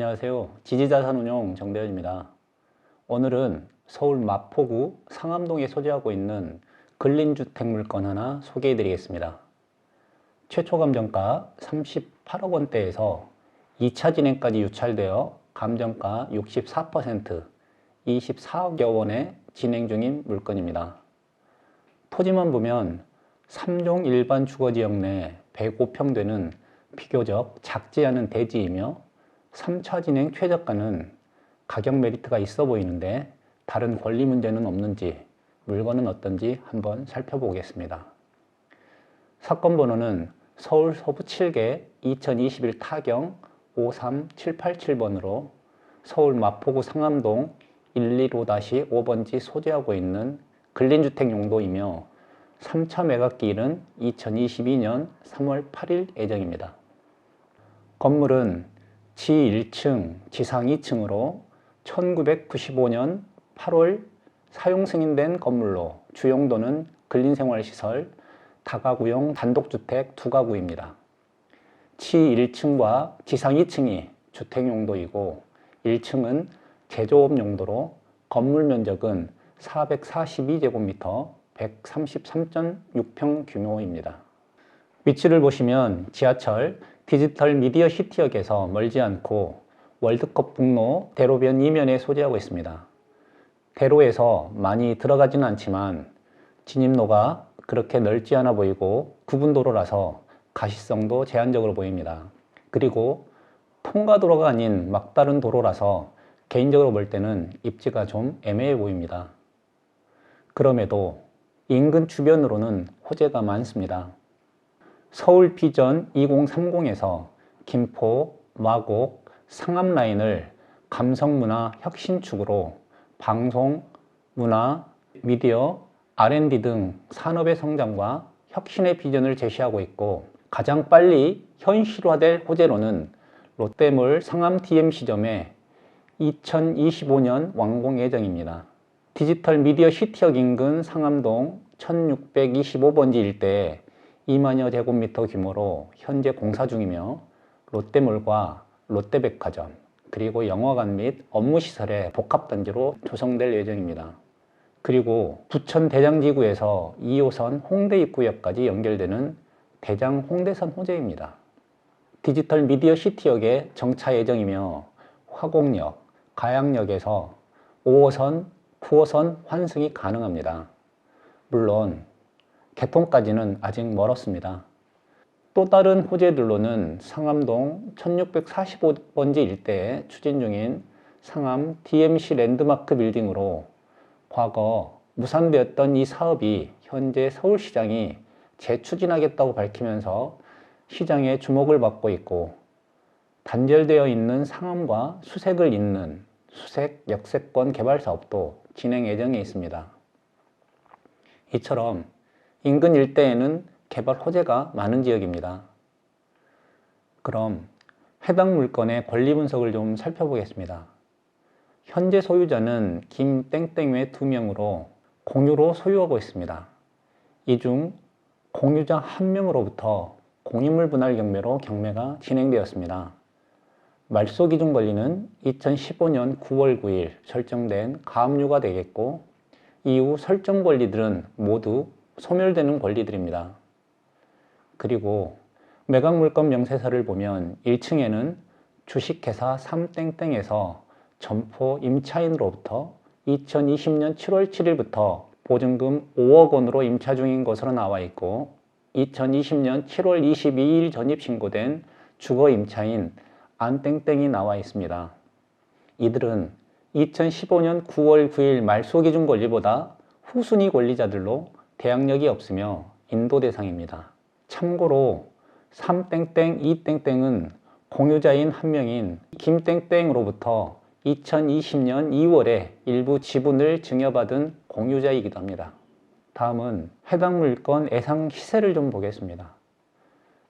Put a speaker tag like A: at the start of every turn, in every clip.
A: 안녕하세요. 지지자산운용 정대현입니다. 오늘은 서울 마포구 상암동에 소재하고 있는 근린주택 물건 하나 소개해 드리겠습니다. 최초 감정가 38억 원대에서 2차 진행까지 유찰되어 감정가 64%, 24억여 원에 진행 중인 물건입니다. 토지만 보면 3종 일반 주거지역 내 105평 되는 비교적 작지 않은 대지이며 3차 진행 최저가는 가격 메리트가 있어 보이는데 다른 권리 문제는 없는지, 물건은 어떤지 한번 살펴보겠습니다. 사건 번호는 서울 서부 7개 2021 타경 53787번으로 서울 마포구 상암동 115-5번지 소재하고 있는 근린주택 용도이며 3차 매각기일은 2022년 3월 8일 예정입니다. 건물은 지 1층, 지상 2층으로 1995년 8월 사용 승인된 건물로 주용도는 근린생활시설, 다가구용 단독주택 2가구입니다. 지 1층과 지상 2층이 주택용도이고 1층은 제조업 용도로 건물 면적은 442제곱미터 133.6평 규모입니다. 위치를 보시면 지하철 디지털 미디어 시티역에서 멀지 않고 월드컵 북로 대로변 이면에 소재하고 있습니다. 대로에서 많이 들어가지는 않지만 진입로가 그렇게 넓지 않아 보이고 구분도로라서 가시성도 제한적으로 보입니다. 그리고 통과도로가 아닌 막다른 도로라서 개인적으로 볼 때는 입지가 좀 애매해 보입니다. 그럼에도 인근 주변으로는 호재가 많습니다. 서울 비전 2030에서 김포, 마곡, 상암 라인을 감성문화 혁신축으로 방송, 문화, 미디어, R&D 등 산업의 성장과 혁신의 비전을 제시하고 있고 가장 빨리 현실화될 호재로는 롯데몰 상암 DMC점에 2025년 완공 예정입니다. 디지털 미디어 시티역 인근 상암동 1625번지 일대에 2만여 제곱미터 규모로 현재 공사 중이며 롯데몰과 롯데백화점 그리고 영화관 및 업무시설의 복합단지로 조성될 예정입니다. 그리고 부천 대장지구에서 2호선 홍대 입구역까지 연결되는 대장 홍대선 호재입니다. 디지털 미디어 시티역에 정차 예정이며 화곡역, 가양역에서 5호선, 9호선 환승이 가능합니다. 물론 개통까지는 아직 멀었습니다. 또 다른 호재들로는 상암동 1645번지 일대에 추진 중인 상암 DMC 랜드마크 빌딩으로 과거 무산되었던 이 사업이 현재 서울시장이 재추진하겠다고 밝히면서 시장의 주목을 받고 있고 단절되어 있는 상암과 수색을 잇는 수색 역세권 개발 사업도 진행 예정에 있습니다. 이처럼 인근 일대에는 개발 호재가 많은 지역입니다. 그럼 해당 물건의 권리 분석을 좀 살펴보겠습니다. 현재 소유자는 김땡땡 외 2명으로 공유로 소유하고 있습니다. 이 중 공유자 1명으로부터 공유물 분할 경매로 경매가 진행되었습니다. 말소 기준 권리는 2015년 9월 9일 설정된 가압류가 되겠고 이후 설정 권리들은 모두 소멸되는 권리들입니다. 그리고 매각물건 명세서를 보면 1층에는 주식회사 3땡땡에서 점포 임차인으로부터 2020년 7월 7일부터 보증금 5억 원으로 임차 중인 것으로 나와 있고 2020년 7월 22일 전입 신고된 주거 임차인 안땡땡이 나와 있습니다. 이들은 2015년 9월 9일 말소 기준 권리보다 후순위 권리자들로 대항력이 없으며 인도 대상입니다. 참고로 3땡땡, 2땡땡은 공유자인 1명인 김땡땡으로부터 2020년 2월에 일부 지분을 증여받은 공유자이기도 합니다. 다음은 해당 물건 예상 시세를 좀 보겠습니다.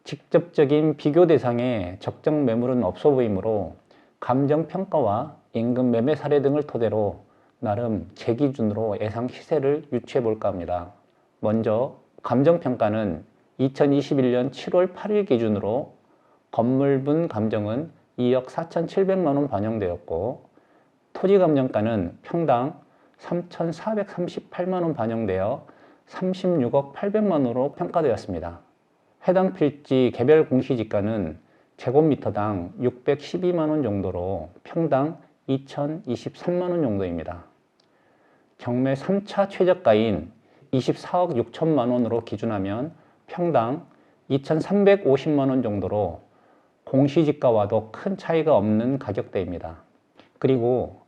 A: 직접적인 비교 대상에 적정 매물은 없어 보이므로 감정평가와 인근 매매 사례 등을 토대로 나름 제 기준으로 예상 시세를 유추해 볼까 합니다. 먼저 감정평가는 2021년 7월 8일 기준으로 건물분 감정은 2억 4,700만 원 반영되었고 토지감정가는 평당 3,438만 원 반영되어 36억 800만 원으로 평가되었습니다. 해당 필지 개별 공시지가는 제곱미터당 612만 원 정도로 평당 2,023만 원 정도입니다. 경매 3차 최저가인 24억 6천만 원으로 기준하면 평당 2,350만 원 정도로 공시지가와도 큰 차이가 없는 가격대입니다. 그리고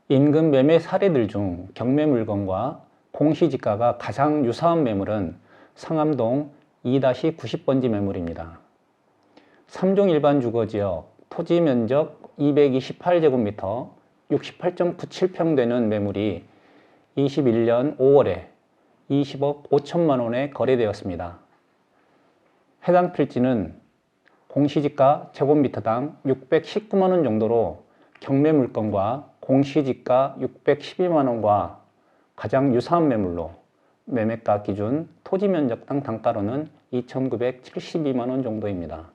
A: 인근 매매 사례들 중 경매 물건과 공시지가가 가장 유사한 매물은 상암동 2-90번지 매물입니다. 3종 일반 주거지역 토지 면적 228제곱미터 68.97평 되는 매물이 21년 5월에 20억 5천만 원에 거래되었습니다. 해당 필지는 공시지가 제곱미터당 619만 원 정도로 경매 물건과 공시지가 612만 원과 가장 유사한 매물로 매매가 기준 토지 면적당 단가로는 2,972만 원 정도입니다.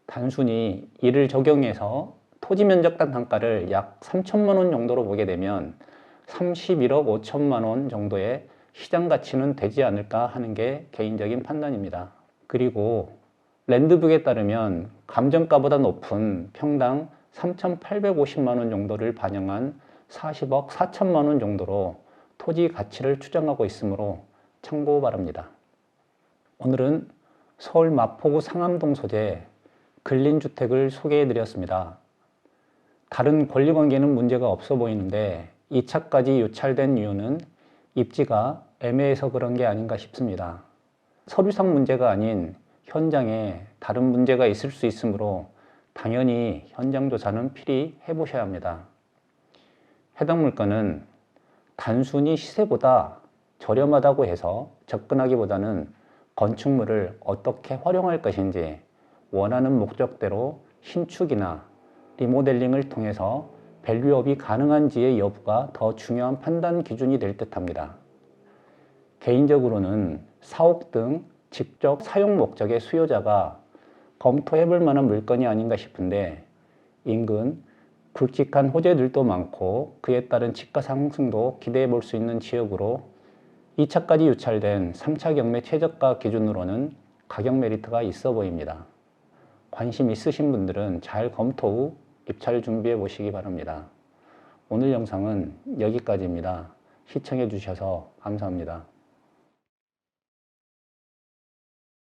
A: 단순히 이를 적용해서 토지 면적당 단가를 약 3천만 원 정도로 보게 되면 31억 5천만 원 정도의 시장 가치는 되지 않을까 하는 게 개인적인 판단입니다. 그리고 랜드북에 따르면 감정가보다 높은 평당 3,850만 원 정도를 반영한 40억 4천만 원 정도로 토지 가치를 추정하고 있으므로 참고 바랍니다. 오늘은 서울 마포구 상암동 소재 근린주택을 소개해 드렸습니다. 다른 권리관계는 문제가 없어 보이는데 2차까지 유찰된 이유는 입지가 애매해서 그런 게 아닌가 싶습니다. 서류상 문제가 아닌 현장에 다른 문제가 있을 수 있으므로 당연히 현장 조사는 필히 해보셔야 합니다. 해당 물건은 단순히 시세보다 저렴하다고 해서 접근하기보다는 건축물을 어떻게 활용할 것인지 원하는 목적대로 신축이나 리모델링을 통해서 밸류업이 가능한지의 여부가 더 중요한 판단 기준이 될 듯합니다. 개인적으로는 사옥 등 직접 사용 목적의 수요자가 검토해볼 만한 물건이 아닌가 싶은데 인근 굵직한 호재들도 많고 그에 따른 집가 상승도 기대해 볼 수 있는 지역으로 2차까지 유찰된 3차 경매 최저가 기준으로는 가격 메리트가 있어 보입니다. 관심 있으신 분들은 잘 검토 후 입찰 준비해 보시기 바랍니다. 오늘 영상은 여기까지입니다. 시청해 주셔서 감사합니다.